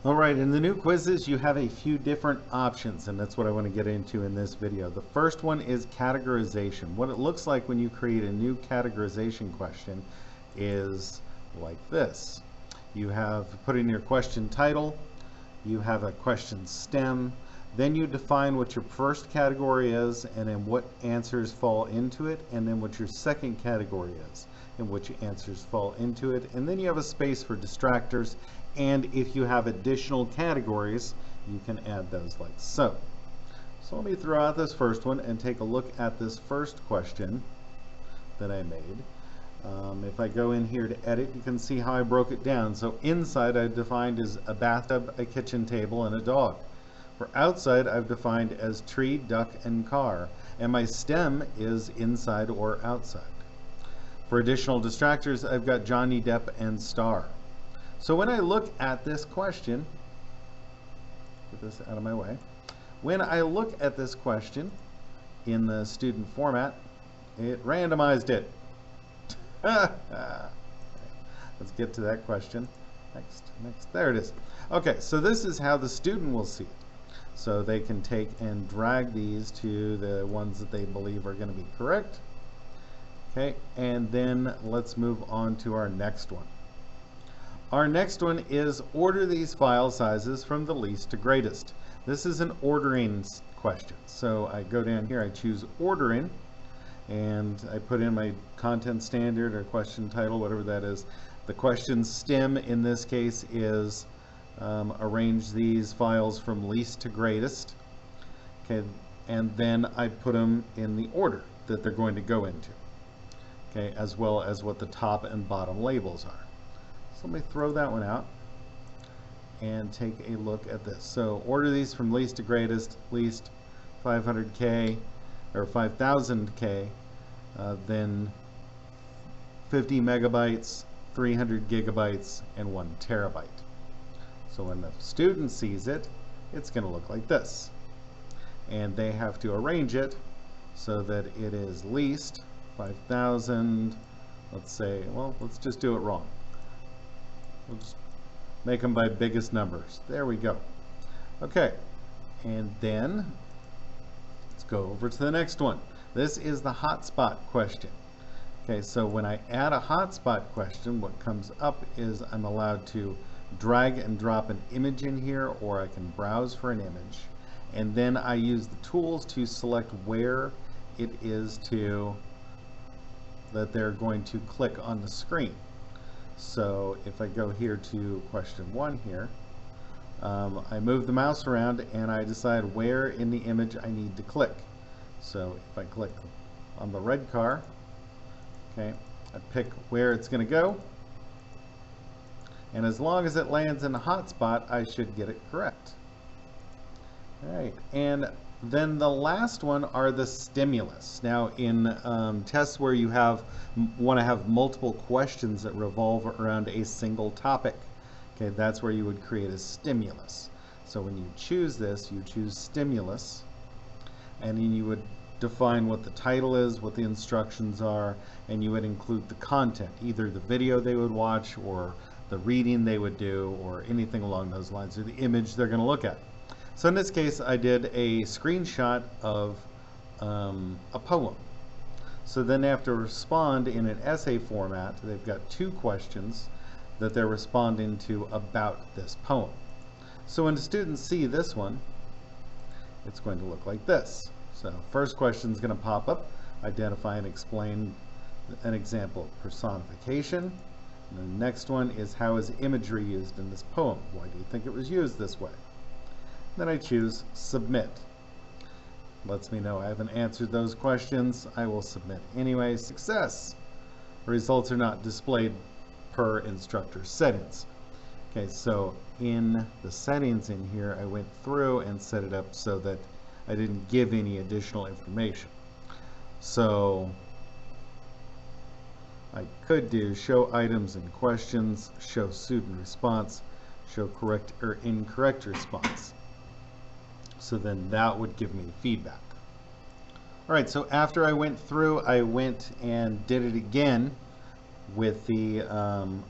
All right, in the new quizzes, you have a few different options, and that's what I want to get into in this video. The first one is categorization. What it looks like when you create a new categorization question is like this. You have put in your question title, you have a question stem, then you define what your first category is, and then what answers fall into it, and then what your second category is, and which answers fall into it, and then you have a space for distractors. And if you have additional categories, you can add those like so. So let me throw out this first one and take a look at this first question that I made. If I go in here to edit, you can see how I broke it down. So inside I've defined as a bathtub, a kitchen table, and a dog. For outside I've defined as tree, duck, and car. And my stem is inside or outside. For additional distractors, I've got Johnny Depp and star. So when I look at this question, get this out of my way. When I look at this question in the student format, it randomized it. Let's get to that question. Next, there it is. Okay, so this is how the student will see it. So they can take and drag these to the ones that they believe are going to be correct. Okay, and then let's move on to our next one. Our next one is order these file sizes from the least to greatest. This is an ordering question. So I go down here, I choose ordering, and I put in my content standard or question title, whatever that is. The question stem in this case is arrange these files from least to greatest. Okay, and then I put them in the order that they're going to go into. Okay, as well as what the top and bottom labels are. So let me throw that one out and take a look at this. So order these from least to greatest, least 500K or 5000K, then 50 megabytes, 300 gigabytes, and 1 terabyte. So when the student sees it, it's going to look like this. And they have to arrange it so that it is least 5,000, let's say, well, let's just do it wrong. We'll just make them by biggest numbers. There we go. Okay, and then let's go over to the next one. This is the hotspot question. Okay, so when I add a hotspot question, what comes up is I'm allowed to drag and drop an image in here, or I can browse for an image. And then I use the tools to select where it is that they're going to click on the screen. So if I go here to question 1 here, I move the mouse around and I decide where in the image I need to click. So if I click on the red car, okay, I pick where it's going to go, and as long as it lands in the hotspot, I should get it correct. All right, and then the last one are the stimulus. Now in tests where you want to have multiple questions that revolve around a single topic, okay, that's where you would create a stimulus. So when you choose this, you choose stimulus, and then you would define what the title is, what the instructions are, and you would include the content, either the video they would watch or the reading they would do or anything along those lines, or the image they're going to look at. So in this case, I did a screenshot of a poem. So then they have to respond in an essay format. They've got 2 questions that they're responding to about this poem. So when the students see this one, it's going to look like this. So first question is going to pop up, identify and explain an example of personification. And the next one is, how is imagery used in this poem? Why do you think it was used this way? Then I choose submit. Lets me know I haven't answered those questions. I will submit anyway. Success! Results are not displayed per instructor settings. Okay, so in the settings in here, I went through and set it up so that I didn't give any additional information. So I could do show items and questions, show student response, show correct or incorrect response. So then that would give me feedback. All right, so after I went through, I went and did it again with the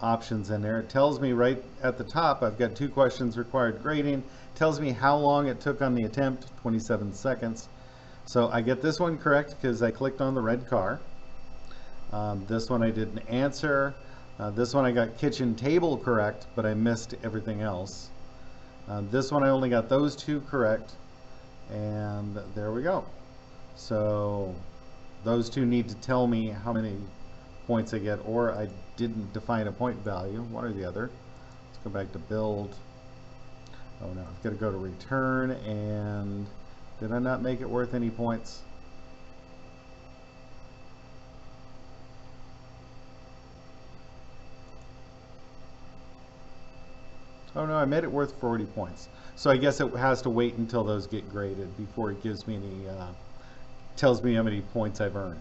options in there. It tells me right at the top, I've got 2 questions required grading. Tells me how long it took on the attempt, 27 seconds. So I get this one correct because I clicked on the red car. This one I didn't answer. This one I got kitchen table correct, but I missed everything else. This one I only got those 2 correct, and there we go. So those 2 need to tell me how many points I get, or I didn't define a point value, one or the other. Let's go back to build. Oh no, I've got to go to return, and did I not make it worth any points? Oh no, I made it worth 40 points. So I guess it has to wait until those get graded before it gives me any, tells me how many points I've earned.